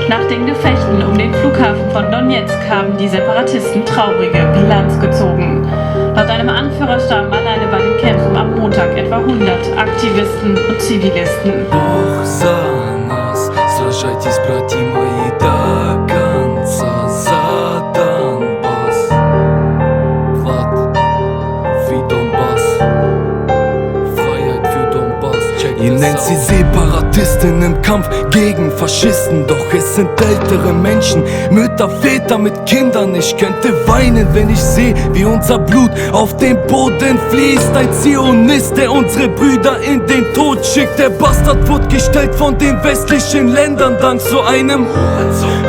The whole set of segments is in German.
Nach den Gefechten um den Flughafen von Donezk haben die Separatisten traurige Bilanz gezogen. Laut einem Anführer starben alleine bei den Kämpfen am Montag etwa 100 Aktivisten und Zivilisten. Бог за нас, сражайтесь, братья мои, до конца за Донбасс. Влад, wie Donbass, Freiheit für Donbass. Ihr nennt sie Separatisten im Kampf gegen Faschisten, doch es sind ältere Menschen, Mütter, Väter mit Kindern. Ich könnte weinen, wenn ich sehe, wie unser Blut auf den Boden fließt. Ein Zionist, der unsere Brüder in den Tod schickt. Der Bastard wurde gestellt von den westlichen Ländern dank so einem.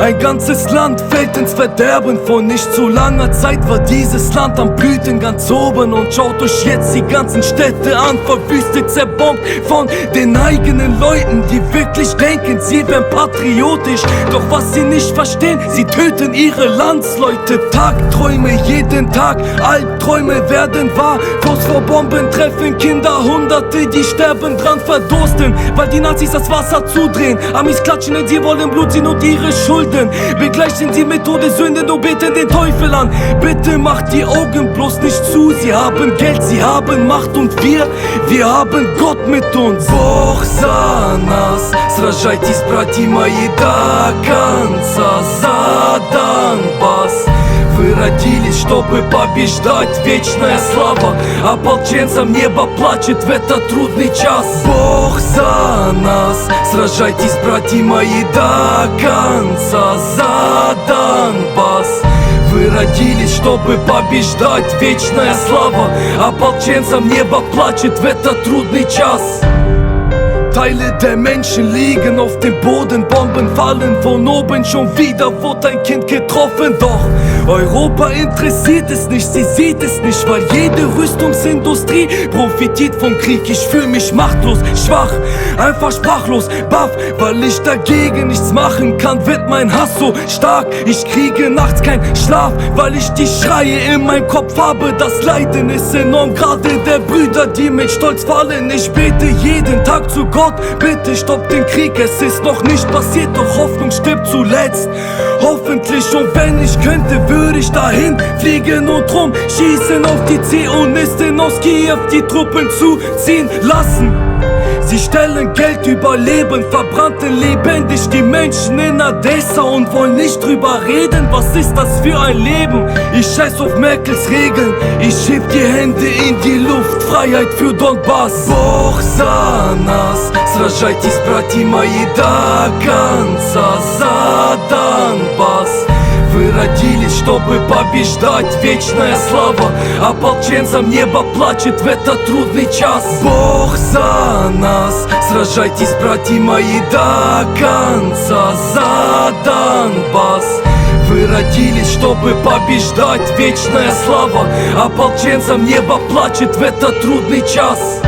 Ein ganzes Land fällt ins Verderben. Vor nicht zu langer Zeit war dieses Land am Blüten ganz oben. Und schaut euch jetzt die ganzen Städte an, verwüstet, zerbombt von den eigenen Leuten, die wirklich denken, sie wären patriotisch. Doch was sie nicht verstehen, sie töten ihre Landsleute. Tagträume jeden Tag, Albträume werden wahr. Phosphorbomben treffen Kinder, Hunderte, die sterben dran verdursten, weil die Nazis das Wasser zudrehen. Amis klatschen, denn sie wollen Blut, sie und ihre Schulden. Begleichen sie mit Todessünden und beten den Teufel an. Bitte macht die Augen bloß nicht zu. Sie haben Geld, sie haben Macht und wir haben Gott mit uns. Бог за нас, сражайтесь, братья мои, до конца за Донбасс. Вы родились, чтобы побеждать, вечная слава ополченцам, небо плачет в этот трудный час. Бог за нас, сражайтесь, братья мои, до конца за Донбасс. Вы родились, чтобы побеждать, вечная слава ополченцам, небо плачет в этот трудный час. Teile der Menschen liegen auf dem Boden, Bomben fallen von oben, schon wieder wurde ein Kind getroffen. Doch Europa interessiert es nicht, sie sieht es nicht, weil jede Rüstungsindustrie profitiert vom Krieg. Ich fühle mich machtlos, schwach, einfach sprachlos, baff, weil ich dagegen nichts machen kann, wird mein Hass so stark. Ich kriege nachts keinen Schlaf, weil ich die Schreie in meinem Kopf habe. Das Leiden ist enorm, gerade der Brüder, die mit Stolz fallen. Ich bete jeden Tag zu Gott, bitte stopp den Krieg, es ist noch nicht passiert, doch Hoffnung stirbt zuletzt. Hoffentlich, und wenn ich könnte, würde ich dahin fliegen und schießen auf die Zionisten aus Kiew, die Truppen zuziehen lassen. Sie stellen Geld über Leben, verbrannten lebendig die Menschen in Odessa und wollen nicht drüber reden. Was ist das für ein Leben? Ich scheiß auf Merkels Regeln, ich heb die Hände in die Luft, Freiheit für Donbass. Бог за нас, сражайтесь, братья мои, до конца за Донбасс. Вы родились, чтобы побеждать, вечная слава ополченцам, небо плачет в этот трудный час. Бог за нас, сражайтесь, братья мои, до конца за Донбасс. Вы родились, чтобы побеждать, вечная слава ополченцам, небо плачет в этот трудный час.